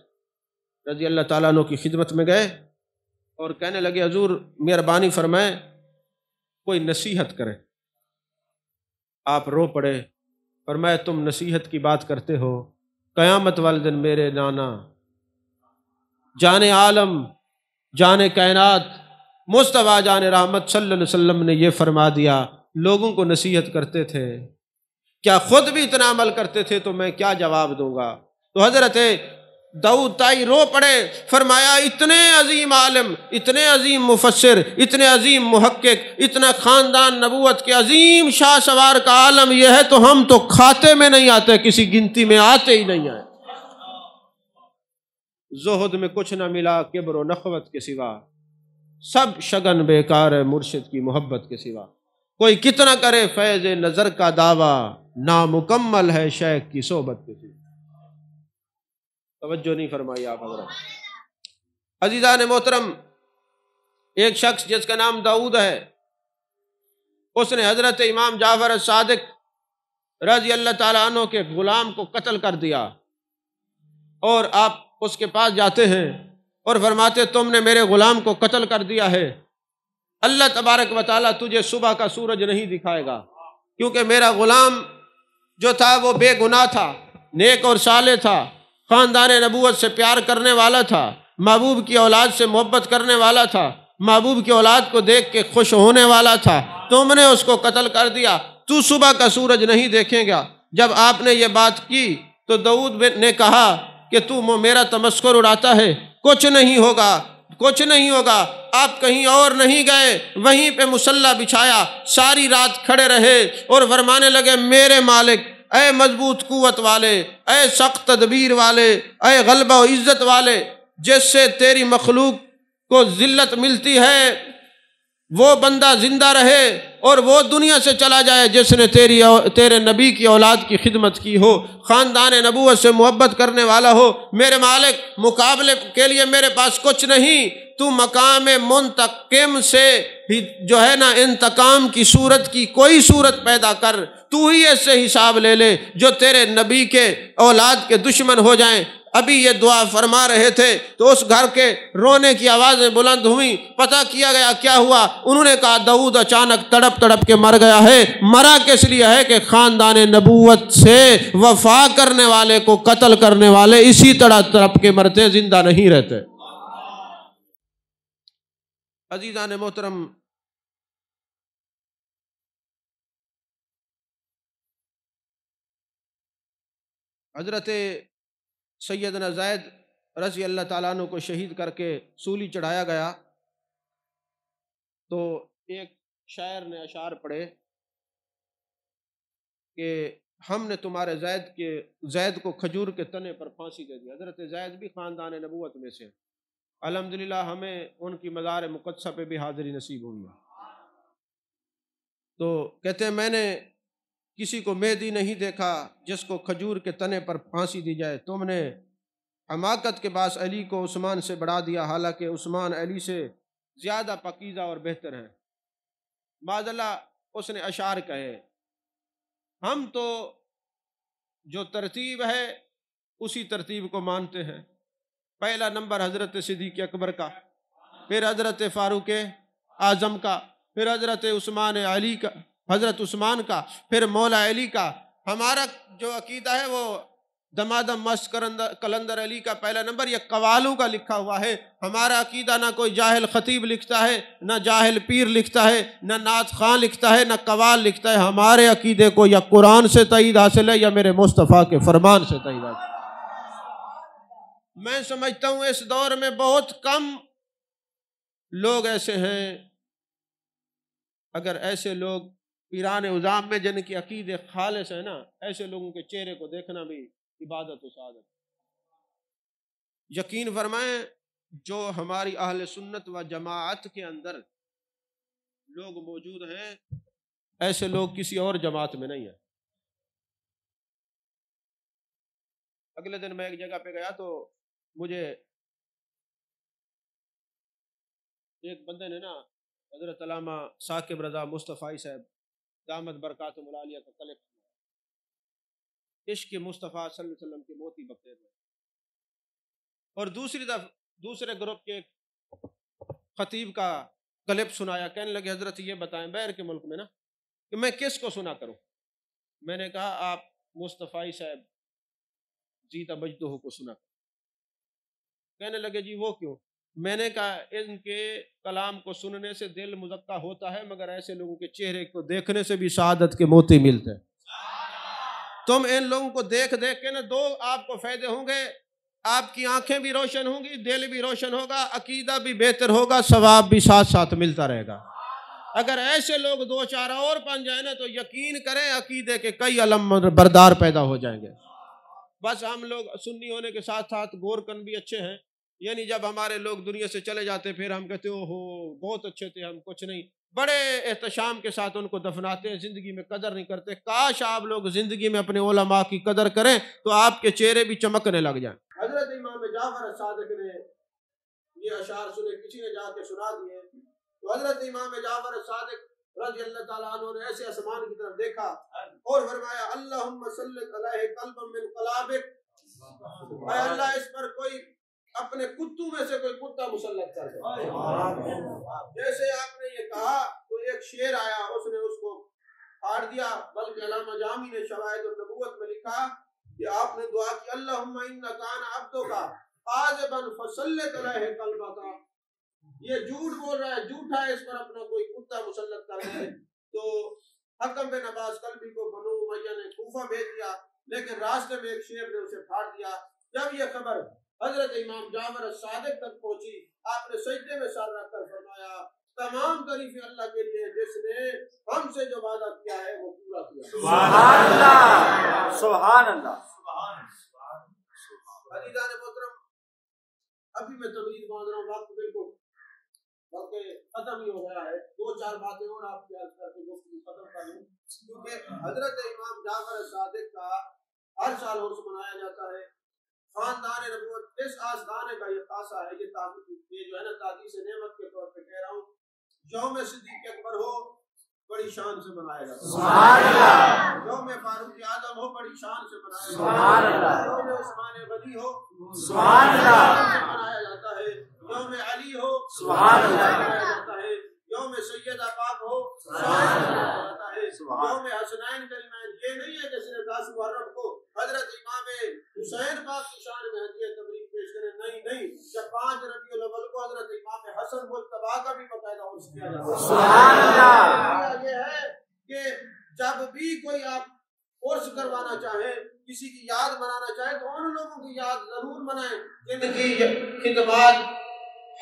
رضی اللہ تعالیٰ عنہ کی خدمت میں گئے اور کہنے لگے حضور مہربانی فرمائیں کوئی نصیحت کرے۔ آپ رو پڑے، فرمایا تم نصیحت کی بات کرتے ہو، قیامت والے دن میرے نانا جان عالم جان کائنات مصطفیٰ جان رحمت صلی اللہ علیہ وسلم نے یہ فرما دیا، لوگوں کو نصیحت کرتے تھے، کیا خود بھی اتنا عمل کرتے تھے تو میں کیا جواب دوں گا؟ تو حضرت داؤد طائی رو پڑے، فرمایا اتنے عظیم عالم، اتنے عظیم مفسر، اتنے عظیم محقق، اتنا خاندان نبوت کے عظیم شاہ سوار کا عالم یہ ہے تو ہم تو کھاتے میں نہیں آتے، کسی گنتی میں آتے ہی نہیں آئے۔ زہد میں کچھ نہ ملا کبر و نخوت کے سوا، سب شگن بیکار ہے مرشد کی محبت کے سوا، کوئی کتنا کرے فیض نظر کا دعویٰ، نامکمل ہے شیخ کی صحبت کے سوا۔ توجہ نہیں فرمائی آپ حضرت۔ عزیزان محترم، ایک شخص جس کا نام داؤد ہے، اس نے حضرت امام جعفر الصادق رضی اللہ تعالیٰ عنہ کے غلام کو قتل کر دیا، اور آپ اس کے پاس جاتے ہیں اور فرماتے تم نے میرے غلام کو قتل کر دیا ہے، اللہ تبارک و تعالیٰ تجھے صبح کا سورج نہیں دکھائے گا، کیونکہ میرا غلام جو تھا وہ بے گناہ تھا، نیک اور صالح تھا، خاندان نبوت سے پیار کرنے والا تھا، محبوب کی اولاد سے محبت کرنے والا تھا، محبوب کی اولاد کو دیکھ کے خوش ہونے والا تھا، تم نے اس کو قتل کر دیا، تو صبح کا سورج نہیں دیکھے گا۔ جب آپ نے یہ بات کی تو داؤد نے کہا کہ تو میرا تمسخر اڑاتا ہے، کچھ نہیں ہوگا، کچھ نہیں ہوگا۔ آپ کہیں اور نہیں گئے، وہیں پہ مصلی بچھایا، ساری رات کھڑے رہے اور فرمانے لگے میرے مالک، اے مضبوط قوت والے، اے سخت تدبیر والے، اے غلبہ و عزت والے، جس سے تیری مخلوق کو ذلت ملتی ہے وہ بندہ زندہ رہے اور وہ دنیا سے چلا جائے جس نے تیرے نبی کی اولاد کی خدمت کی ہو، خاندان نبوت سے محبت کرنے والا ہو۔ میرے مالک، مقابلے کے لیے میرے پاس کچھ نہیں، تو مقام منتقم سے جو ہے نا انتقام کی صورت کی کوئی صورت پیدا کر، تو ہی ایسے حساب لے لے جو تیرے نبی کے اولاد کے دشمن ہو جائیں۔ ابھی یہ دعا فرما رہے تھے تو اس گھر کے رونے کی آوازیں بلند ہوئیں، پتہ کیا گیا کیا ہوا، انہوں نے کہا داؤد اچانک تڑپ تڑپ کے مر گیا ہے۔ مرا کس لیے ہے کہ خاندان نبوت سے وفا کرنے والے کو قتل کرنے والے اسی طرح تڑپ کے مرتے، زندہ نہیں رہتے۔ عزیزان محترم، حضرت سیدنا زید رضی اللہ تعالیٰ عنہ کو شہید کر کے سولی چڑھایا گیا تو ایک شاعر نے اشعار پڑھے کہ ہم نے تمہارے زید کو کھجور کے تنے پر پھانسی دے دی۔ حضرت زید بھی خاندان نبوت میں سے، الحمدللہ ہمیں ان کی مزار مقدسہ پہ بھی حاضری نصیب ہوئی ہے۔ تو کہتے ہیں میں نے کسی کو مہدی نہیں دیکھا جس کو کھجور کے تنے پر پھانسی دی جائے، تم نے حماقت کے باعث علی کو عثمان سے بڑھا دیا، حالانکہ عثمان علی سے زیادہ پاکیزہ اور بہتر ہیں۔ معاذ اللہ اس نے اشعار کہے، ہم تو جو ترتیب ہے اسی ترتیب کو مانتے ہیں۔ پہلا نمبر حضرت صدیق اکبر کا، پھر حضرت فاروق اعظم کا، پھر حضرت حضرت عثمان کا، پھر مولا علی کا۔ ہمارا جو عقیدہ ہے وہ دمادم مست قلندر علی کا پہلا نمبر، یہ قوالوں کا لکھا ہوا ہے۔ ہمارا عقیدہ نہ کوئی جاہل خطیب لکھتا ہے، نہ جاہل پیر لکھتا ہے، نہ نعت خواں لکھتا ہے، نہ قوال لکھتا ہے۔ ہمارے عقیدے کو یا قرآن سے تائید حاصل ہے یا میرے مصطفیٰ کے فرمان سے تائید حاصل ہے۔ میں سمجھتا ہوں اس دور میں بہت کم لوگ ایسے ہیں، اگر ایسے لوگ پیران عظام میں جن کی عقیدے خالص ہیں نا، ایسے لوگوں کے چہرے کو دیکھنا بھی عبادت و سعادت۔ یقین فرمائیں جو ہماری اہل سنت و جماعت کے اندر لوگ موجود ہیں، ایسے لوگ کسی اور جماعت میں نہیں ہیں۔ اگلے دن میں ایک جگہ پہ گیا تو مجھے ایک بندے نے نا حضرت علامہ ثاقب رضا مصطفی صاحب دامت برکاتہم العالیہ کا کلیکشن عشق مصطفیٰ صلی اللہ علیہ وسلم کے موتی بخیر میں، اور دوسرے گروپ کے خطیب کا کلپ سنایا، کہنے لگے حضرت یہ بتائیں باہر کے ملک میں نا کہ میں کس کو سنا کروں؟ میں نے کہا آپ مصطفی صاحب جیتا بجدہ کو سنا کرو۔ کہنے لگے جی وہ کیوں؟ میں نے کہا ان کے کلام کو سننے سے دل مزکہ ہوتا ہے، مگر ایسے لوگوں کے چہرے کو دیکھنے سے بھی سعادت کے موتی ملتے ہیں۔ تم ان لوگوں کو دیکھ کے نا دو آپ کو فائدے ہوں گے، آپ کی آنکھیں بھی روشن ہوں گی، دل بھی روشن ہوگا، عقیدہ بھی بہتر ہوگا، ثواب بھی ساتھ ساتھ ملتا رہے گا۔ اگر ایسے لوگ دو چار اور بن جائیں نا تو یقین کریں عقیدے کے کئی علم بردار پیدا ہو جائیں گے۔ بس ہم لوگ سنی ہونے کے ساتھ ساتھ گورکن بھی اچھے ہیں، یعنی جب ہمارے لوگ دنیا سے چلے جاتے پھر ہم کہتے ہو بہت اچھے تھے، ہم کچھ نہیں، بڑے احتشام کے ساتھ ان کو دفناتے ہیں، زندگی میں قدر نہیں کرتے۔ کاش آپ لوگ زندگی میں اپنے علماء کی قدر کریں تو آپ کے چہرے بھی چمکنے لگ جائیں۔ حضرت امام جعفر صادق نے یہ اشعار سنے، کسی نے جا کے سنا دیے، تو حضرت امام جعفر صادق رضی اللہ تعالیٰ عنہ نے ایسے آسمان کی طرف دیکھا اور فرمایا اللہم سلط علیہ قلبا من قلابک، اے اللہ اس پر کوئی اپنے کتوں میں سے کوئی کتا مسلط کر دے۔ جیسے آپ نے یہ کہا تو ایک شیر آیا، اس نے اس کو پھاڑ دیا، بلکہ علامہ جامی نے شواہد النبوت میں لکھا کہ آپ نے دعا کی اللہم انک کان عبدک کاذبا فسلط علیہ قلبک، یہ جھوٹ بول رہا ہے، جھوٹا ہے، اس پر اپنا کوئی کتا مسلط کر دے۔ تو حکم بن عباس قلبی کو بنو امیہ نے کوفہ بھیج دیا، لیکن راستے میں ایک شیر نے اسے پھاڑ دیا۔ جب یہ خبر حضرت امام جعفر صادق تک پہنچی، آپ نے سجدے میں سر رکھ کر فرمایا تمام تعریفیں اللہ کے لیے جس نے ہم سے جو وعدہ کیا ہے وہ پورا کیا۔ سبحان اللہ، سبحان اللہ، عزیزان محترم، ابھی میں تمہید باندھ رہا ہوں، وقت بالکل بلکہ ختم ہی ہو گیا ہے، دو چار باتیں اور آپ کی عرض کر کے گفتگو ختم کر لوں، کیونکہ حضرت امام جعفر صادق کا ہر سال عرس منایا جاتا ہے۔ خاندان نبوت اس آستانے کا یہ خاصہ ہے، یہ جو ہے نا تعزیز نعمت کے طور پہ کہہ رہا ہوں، یوم صدیق اکبر ہو بڑی شان سے منایا جاتا ہے، سبحان اللہ۔ یوم فاروق اعظم ہو بڑی شان سے منایا جاتا ہے، سبحان اللہ۔ یوم عثمان غنی ہو سبحان اللہ سے منایا جاتا ہے، یوم علی ہو سبحان اللہ منایا جاتا ہے، یوم سیدہ پاک ہو سبحان اللہ منایا جاتا ہے، یوم حسنین کریمین۔ یہ نہیں ہے کہ صرف 10 محرم کو حضرت امام حسین پاک کی شان میں ہدیہ تبریک پیش کریں، نہیں، جب 5 ربیع الاول کو حضرت امام حسن مجتبیٰ کا بھی باقاعدہ عرس کیا جاتا ہے، سبحان اللہ۔ یہ ہے کہ جب بھی کوئی آپ عرس کروانا چاہیں، کسی کی یاد منانا چاہیں تو ان لوگوں کی یاد ضرور منائیں جن کی خدمات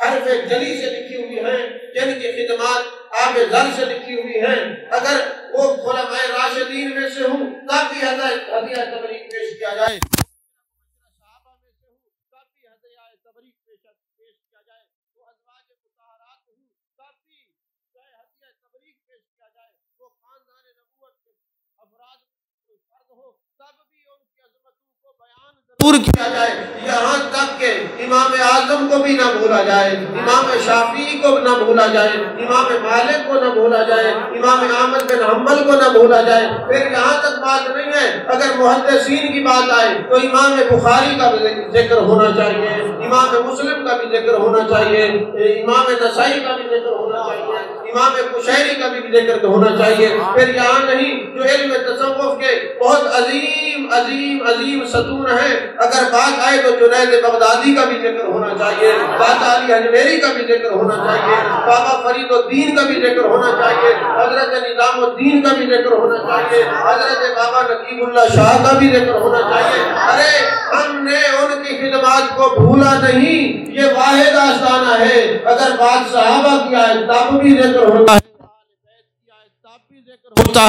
حرف جلی سے لکھی ہوئی ہیں، جن کی خدمات آب زر سے لکھی ہوئی ہیں۔ اگر وہ خلفائے راشدین میں سے ہوں تب بھی ہدیہ تبریک پیش کیا جائے، صحابہ میں سے ہوں تب بھی ہدیہ تبریک پیش کیا جائے، وہ ازواج مطہرات ہوں تب بھی ہدیہ تبریک پیش کیا جائے، وہ خاندان نبوت کے افراد کوئی فرد ہو تب بھی ان کی عظمتوں کو بیان ضرور کیا جائے، یہاں تک کہ امام اعظم کو بھی نہ بھولا جائے، امام شافعی کو نہ بھولا جائے، امام مالک کو نہ بھولا جائے، امام احمد بن حنبل کو نہ بھولا جائے۔ پھر یہاں تک بات نہیں ہے، اگر محدثین کی بات آئے تو امام بخاری کا بھی ذکر ہونا چاہیے، امام مسلم کا بھی ذکر ہونا چاہیے، امام نسائی کا بھی ذکر ہونا چاہیے، امام قشیری کا بھی ذکر ہونا چاہیے۔ پھر یہاں نہیں، جو علم تصوف کے بہت عظیم عظیم عظیم ستون ہیں، اگر بات آئے تو جنید بغدادی کا بھی ذکر ہونا چاہیے، داتا علی اجمیری کا بھی ذکر ہونا چاہیے، بابا فرید الدین کا بھی ذکر ہونا چاہیے، حضرت نظام الدین کا بھی ذکر ہونا چاہیے، حضرت بابا نقیب اللہ شاہ کا بھی ذکر ہونا چاہیے۔ ارے ہم نے ان کی خدمات کو بھولا نہیں، یہ واحد آستانہ ہے۔ اگر بات صحابہ کی آئے تب بھی ذکر ہوتا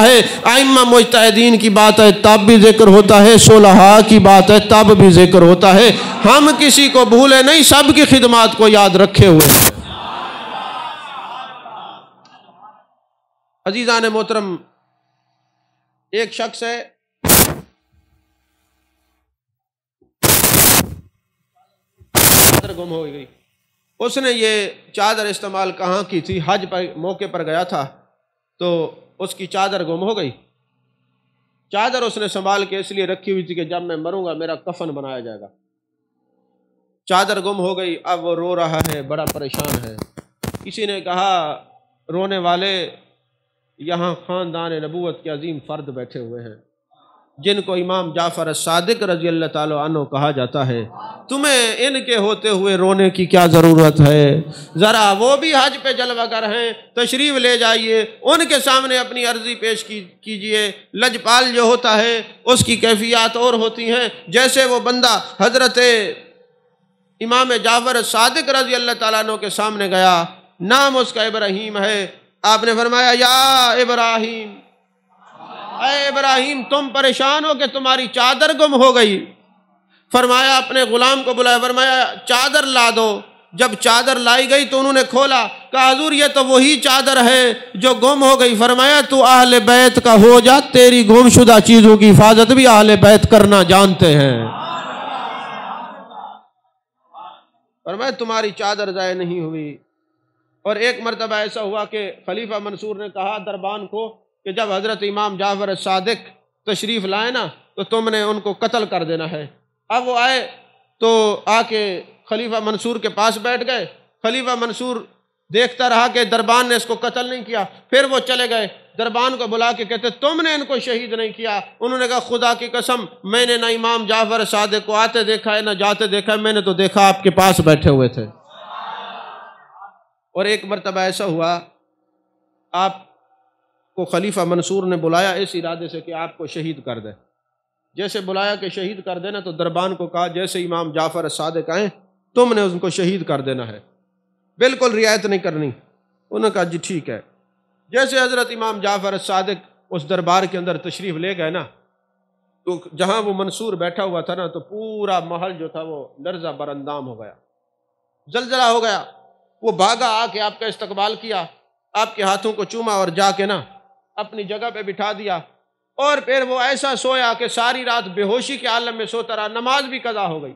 ہے، ائمہ مجتہدین کی بات ہے تب بھی ذکر ہوتا ہے، صلحاء کی بات ہے تب بھی ذکر ہوتا ہے۔ ہم کسی کو بھولے نہیں، سب کی خدمات کو یاد رکھے ہوئے ہیں۔ عزیزان محترم، ایک شخص ہے گم ہو گئی، اس نے یہ چادر استعمال کہاں کی تھی؟ حج پر موقع پر گیا تھا تو اس کی چادر گم ہو گئی۔ چادر اس نے سنبھال کے اس لیے رکھی ہوئی تھی کہ جب میں مروں گا میرا کفن بنایا جائے گا۔ چادر گم ہو گئی، اب وہ رو رہا ہے، بڑا پریشان ہے۔ کسی نے کہا رونے والے یہاں خاندان نبوت کے عظیم فرد بیٹھے ہوئے ہیں جن کو امام جعفر الصادق رضی اللہ تعالی عنہ کہا جاتا ہے، تمہیں ان کے ہوتے ہوئے رونے کی کیا ضرورت ہے؟ ذرا وہ بھی حج پہ جلوہ گر ہیں، تشریف لے جائیے، ان کے سامنے اپنی عرضی پیش کیجئے۔ لجپال جو ہوتا ہے اس کی کیفیات اور ہوتی ہیں۔ جیسے وہ بندہ حضرت امام جعفر الصادق رضی اللہ تعالیٰ عنہ کے سامنے گیا، نام اس کا ابراہیم ہے، آپ نے فرمایا یا ابراہیم، اے ابراہیم تم پریشان ہو کہ تمہاری چادر گم ہو گئی؟ فرمایا اپنے غلام کو بلایا، فرمایا چادر لا دو۔ جب چادر لائی گئی تو انہوں نے کھولا، کہا حضور یہ تو وہی چادر ہے جو گم ہو گئی۔ فرمایا تو اہل بیت کا ہو جا، تیری گم شدہ چیزوں کی حفاظت بھی اہل بیت کرنا جانتے ہیں۔ فرمایا تمہاری چادر ضائع نہیں ہوئی۔ اور ایک مرتبہ ایسا ہوا کہ خلیفہ منصور نے کہا دربان کو کہ جب حضرت امام جعفر الصادق تشریف لائے نا تو تم نے ان کو قتل کر دینا ہے۔ اب وہ آئے تو آ کے خلیفہ منصور کے پاس بیٹھ گئے۔ خلیفہ منصور دیکھتا رہا کہ دربان نے اس کو قتل نہیں کیا، پھر وہ چلے گئے، دربان کو بلا کے کہتے تم نے ان کو شہید نہیں کیا؟ انہوں نے کہا خدا کی قسم میں نے نہ امام جعفر صادق کو آتے دیکھا ہے نہ جاتے دیکھا ہے، میں نے تو دیکھا آپ کے پاس بیٹھے ہوئے تھے۔ اور ایک مرتبہ ایسا ہوا آپ کو خلیفہ منصور نے بلایا اس ارادے سے کہ آپ کو شہید کر دے۔ جیسے بلایا کہ شہید کر دینا تو دربان کو کہا جیسے امام جعفر صادق آئیں تم نے ان کو شہید کر دینا ہے، بالکل رعایت نہیں کرنی۔ انہوں نے کہا جی ٹھیک ہے۔ جیسے حضرت امام جعفر صادق اس دربار کے اندر تشریف لے گئے نا تو جہاں وہ منصور بیٹھا ہوا تھا نا تو پورا محل جو تھا وہ لرزہ براندام ہو گیا، زلزلہ ہو گیا۔ وہ بھاگا آ کے آپ کا استقبال کیا، آپ کے ہاتھوں کو چوما اور جا کے نا اپنی جگہ پہ بٹھا دیا، اور پھر وہ ایسا سویا کہ ساری رات بے ہوشی کے عالم میں سوتا رہا۔ نماز بھی قضا ہو گئی۔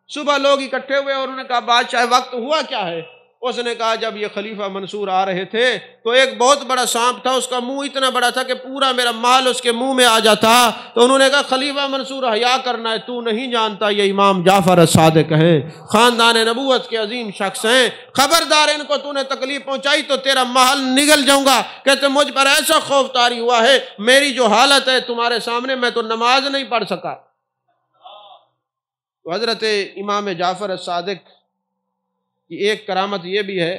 صبح لوگ اکٹھے ہوئے اور انہوں نے کہا بادشاہ وقت ہوا کیا ہے؟ اس نے کہا جب یہ خلیفہ منصور آ رہے تھے تو ایک بہت بڑا سانپ تھا، اس کا منہ اتنا بڑا تھا کہ پورا میرا مال اس کے منہ میں آ جاتا۔ تو انہوں نے کہا خلیفہ منصور حیا کرنا ہے، تو نہیں جانتا یہ امام جعفر صادق ہیں، خاندان نبوت کے عظیم شخص ہیں، خبردار ان کو تو نے تکلیف پہنچائی تو تیرا محل نگل جاؤں گا۔ کہتے مجھ پر ایسا خوف طاری ہوا ہے، میری جو حالت ہے تمہارے سامنے میں تو نماز نہیں پڑھ سکا۔ تو حضرت امام جعفر صادق کی ایک کرامت یہ بھی ہے،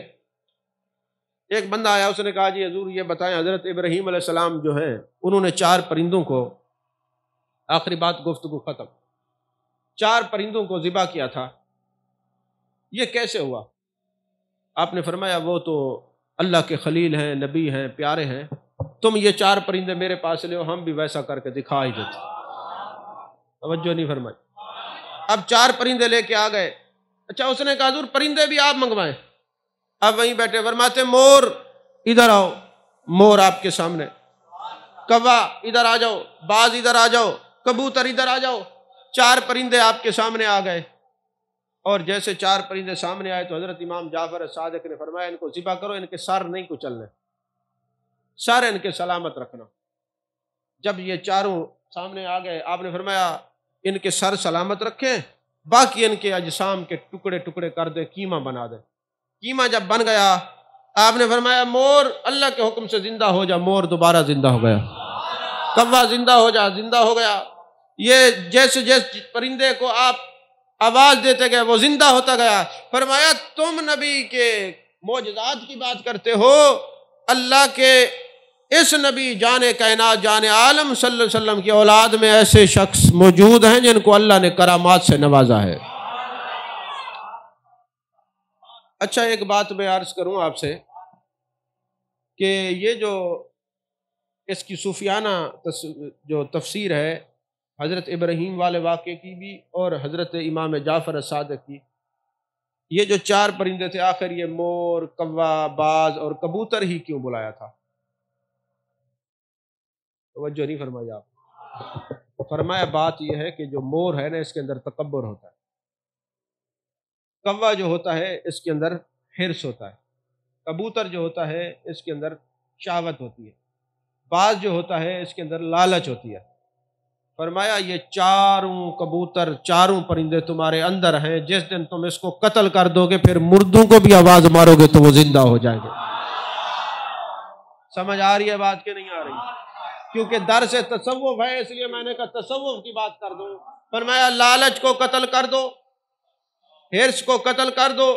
ایک بندہ آیا اس نے کہا جی حضور یہ بتائیں حضرت ابراہیم علیہ السلام جو ہیں انہوں نے 4 پرندوں کو، آخری بات گفتگو ختم، 4 پرندوں کو ذبح کیا تھا، یہ کیسے ہوا؟ آپ نے فرمایا وہ تو اللہ کے خلیل ہیں، نبی ہیں، پیارے ہیں، تم یہ 4 پرندے میرے پاس لے ہم بھی ویسا کر کے دکھا ہی دیتے۔ توجہ نہیں فرمائی۔ اب 4 پرندے لے کے آ گئے۔ اچھا اس نے کہا حضور پرندے بھی آپ منگوائیں؟ اب وہیں بیٹھے، فرماتے مور ادھر آؤ، مور آپ کے سامنے، کوا ادھر آ جاؤ، باز ادھر آ جاؤ، کبوتر ادھر آ جاؤ۔ 4 پرندے آپ کے سامنے آ گئے، اور جیسے 4 پرندے سامنے آئے تو حضرت امام جعفر صادق نے فرمایا ان کو ذبح کرو، ان کے سر نہیں کچلنے، سر ان کے سلامت رکھنا۔ جب یہ 4 سامنے آ گئے آپ نے فرمایا ان کے سر سلامت رکھیں، باقی ان کے اجسام کے ٹکڑے ٹکڑے کر دیں، قیمہ بنا دیں۔ قیمہ جب بن گیا آپ نے فرمایا مور اللہ کے حکم سے زندہ ہو جا، مور دوبارہ زندہ ہو گیا۔ کوا زندہ ہو جا، زندہ ہو گیا۔ یہ جیسے جیسے پرندے کو آپ آواز دیتے گئے وہ زندہ ہوتا گیا۔ فرمایا تم نبی کے معجزات کی بات کرتے ہو، اللہ کے اس نبی جان کائنات جان عالم صلی اللہ علیہ وسلم کی اولاد میں ایسے شخص موجود ہیں جن کو اللہ نے کرامات سے نوازا ہے۔ اچھا ایک بات میں عرض کروں آپ سے کہ یہ جو اس کی صوفیانہ جو تفسیر ہے حضرت ابراہیم والے واقعے کی بھی اور حضرت امام جعفر صادق کی، یہ جو 4 پرندے تھے آخر یہ مور، کوا، باز اور کبوتر ہی کیوں بلایا تھا؟ توجہ نہیں فرمائی آپ۔ فرمایا بات یہ ہے کہ جو مور ہے نا اس کے اندر تکبر ہوتا ہے، کوا جو ہوتا ہے اس کے اندر حرص ہوتا ہے. کبوتر جو ہوتا ہے اس کے اندر شہوت ہوتی ہے، باز جو ہوتا ہے اس کے اندر لالچ ہوتی ہے. فرمایا یہ چاروں کبوتر، چاروں پرندے تمہارے اندر ہیں، جس دن تم اس کو قتل کر دو گے پھر مردوں کو بھی آواز مارو گے تو وہ زندہ ہو جائیں گے. سمجھ آ رہی ہے بات کہ نہیں آ رہی؟ کیونکہ درس تصوف ہے اس لیے میں نے کہا تصوف کی بات کر دو. فرمایا لالچ کو قتل کر دو، حرص کو قتل کر دو،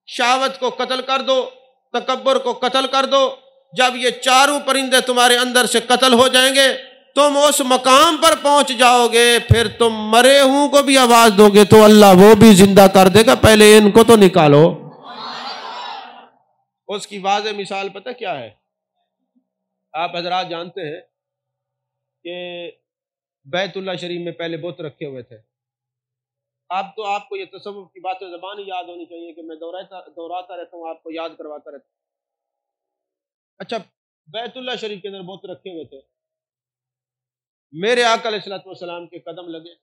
شہوت کو قتل کر دو، تکبر کو قتل کر دو. جب یہ چاروں پرندے تمہارے اندر سے قتل ہو جائیں گے تم اس مقام پر پہنچ جاؤ گے، پھر تم مرے ہوں کو بھی آواز دو گے تو اللہ وہ بھی زندہ کر دے گا. پہلے ان کو تو نکالو. اس کی واضح مثال پتہ کیا ہے؟ آپ حضرات جانتے ہیں کہ بیت اللہ شریف میں پہلے بت رکھے ہوئے تھے. اب تو آپ کو یہ تصوف کی باتیں زبان ہی یاد ہونی چاہیے کہ میں دہراتا رہتا ہوں، آپ کو یاد کرواتا رہتا ہوں. اچھا، بیت اللہ شریف کے اندر بت رکھے ہوئے تھے. میرے آقا علیہ الصلوۃ والسلام کے قدم لگے.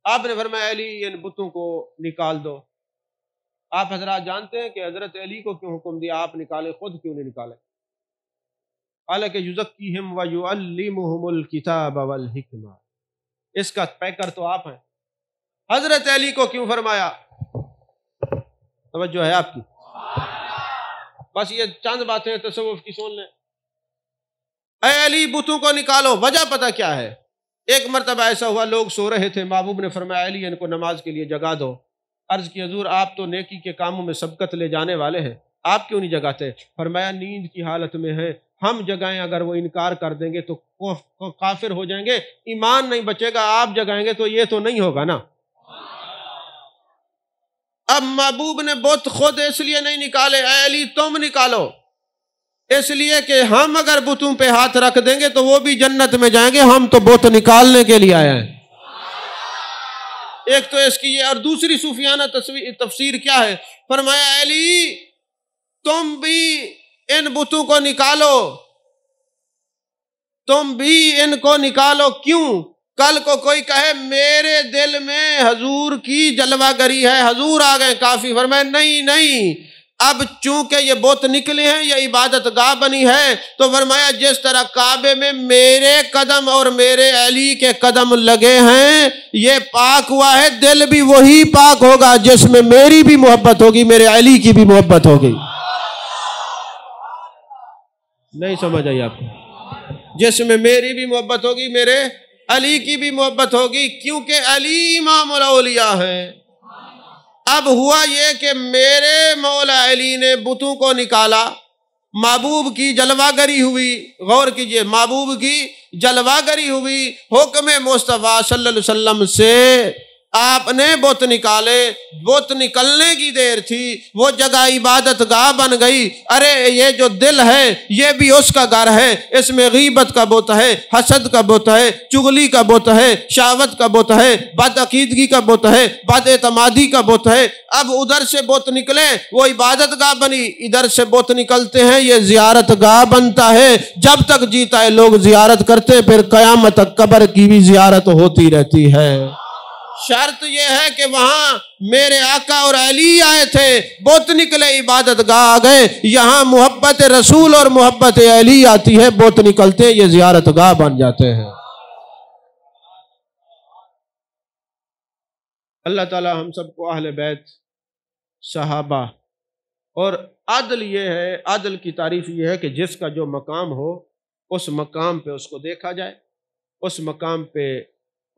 آپ نے فرمایا علی ان بتوں کو نکال دو. آپ حضرات جانتے ہیں کہ حضرت علی کو کیوں حکم دیا آپ نکالے، خود کیوں نہیں نکالے؟ حالانکہ یزکیہم ویعلمہم الکتاب والحکمہ، اس کا پیکر تو آپ ہیں. حضرت علی کو کیوں فرمایا؟ توجہ ہے آپ کی؟ بس یہ چند باتیں تصوف کی سن لیں. اے علی بتوں کو نکالو. وجہ پتہ کیا ہے؟ ایک مرتبہ ایسا ہوا لوگ سو رہے تھے، محبوب نے فرمایا علی ان کو نماز کے لیے جگا دو. عرض کی حضور آپ تو نیکی کے کاموں میں سبقت لے جانے والے ہیں، آپ کیوں نہیں جگاتے؟ فرمایا نیند کی حالت میں ہیں، ہم جگائیں اگر وہ انکار کر دیں گے تو کافر ہو جائیں گے، ایمان نہیں بچے گا. آپ جگائیں گے تو یہ تو نہیں ہوگا نا. اب محبوب نے بت خود اس لیے نہیں نکالے، اے علی تم نکالو، اس لیے کہ ہم اگر بتوں پہ ہاتھ رکھ دیں گے تو وہ بھی جنت میں جائیں گے، ہم تو بت نکالنے کے لیے آئے ہیں. ایک تو اس کی یہ، اور دوسری صوفیانہ تفسیر کیا ہے؟ فرمایا علی تم بھی ان بتوں کو نکالو، تم بھی ان کو نکالو. کیوں؟ کل کو کوئی کہے میرے دل میں حضور کی جلوہ گری ہے، حضور آ گئے کافی. فرمایا نہیں، اب چونکہ یہ بت نکلے ہیں، یہ عبادت گاہ بنی ہے، تو فرمایا جس طرح کعبے میں میرے قدم اور میرے علی کے قدم لگے ہیں یہ پاک ہوا ہے، دل بھی وہی پاک ہوگا جس میں میری بھی محبت ہوگی، میرے علی کی بھی محبت ہوگی. نہیں سمجھ آئی آپ کو؟ جس میں میری بھی محبت ہوگی، میرے علی کی بھی محبت ہوگی، کیونکہ علی امام الاولیاء ہیں. اب ہوا یہ کہ میرے مولا علی نے بتوں کو نکالا، محبوب کی جلوہ گری ہوئی. غور کیجئے، محبوب کی جلوہ گری ہوئی، حکم مصطفیٰ صلی اللہ علیہ وسلم سے آپ نے بت نکالے. بت نکلنے کی دیر تھی، وہ جگہ عبادت گاہ بن گئی. ارے یہ جو دل ہے یہ بھی اس کا گھر ہے، اس میں غیبت کا بت ہے، حسد کا بت ہے، چغلی کا بت ہے، شہوت کا بت ہے، بد عقیدگی کا بت ہے، بد اعتمادی کا بت ہے. اب ادھر سے بت نکلے وہ عبادت گاہ بنی، ادھر سے بت نکلتے ہیں یہ زیارت گاہ بنتا ہے. جب تک جیتا ہے لوگ زیارت کرتے، پھر قیامت تک قبر کی بھی زیارت ہوتی رہتی ہے. شرط یہ ہے کہ وہاں میرے آقا اور علی آئے تھے، بت نکلے عبادت گاہ آ گئے. یہاں محبت رسول اور محبت علی آتی ہے، بت نکلتے یہ زیارت گاہ بن جاتے ہیں. اللہ تعالی ہم سب کو اہل بیت، صحابہ، اور عدل یہ ہے، عدل کی تعریف یہ ہے کہ جس کا جو مقام ہو اس مقام پہ اس کو دیکھا جائے، اس مقام پہ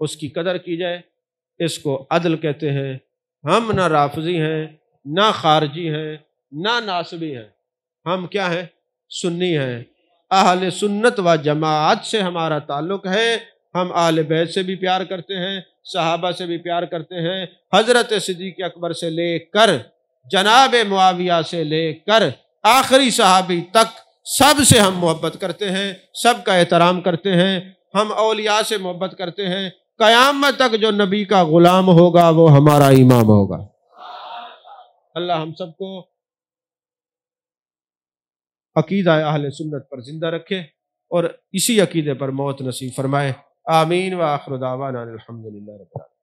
اس کی قدر کی جائے. اس کو عدل کہتے ہیں. ہم نہ رافضی ہیں، نہ خارجی ہیں، نہ ناصبی ہیں. ہم کیا ہیں؟ سنی ہیں. اہل سنت و جماعت سے ہمارا تعلق ہے. ہم اہل بیت سے بھی پیار کرتے ہیں، صحابہ سے بھی پیار کرتے ہیں، حضرت صدیق اکبر سے لے کر جناب معاویہ سے لے کر آخری صحابی تک سب سے ہم محبت کرتے ہیں، سب کا احترام کرتے ہیں. ہم اولیاء سے محبت کرتے ہیں. قیامت تک جو نبی کا غلام ہوگا وہ ہمارا امام ہوگا. اللہ ہم سب کو عقیدہ اہل سنت پر زندہ رکھے اور اسی عقیدے پر موت نصیب فرمائے. آمین. وآخر دعوانا الحمدللہ رب العالمین.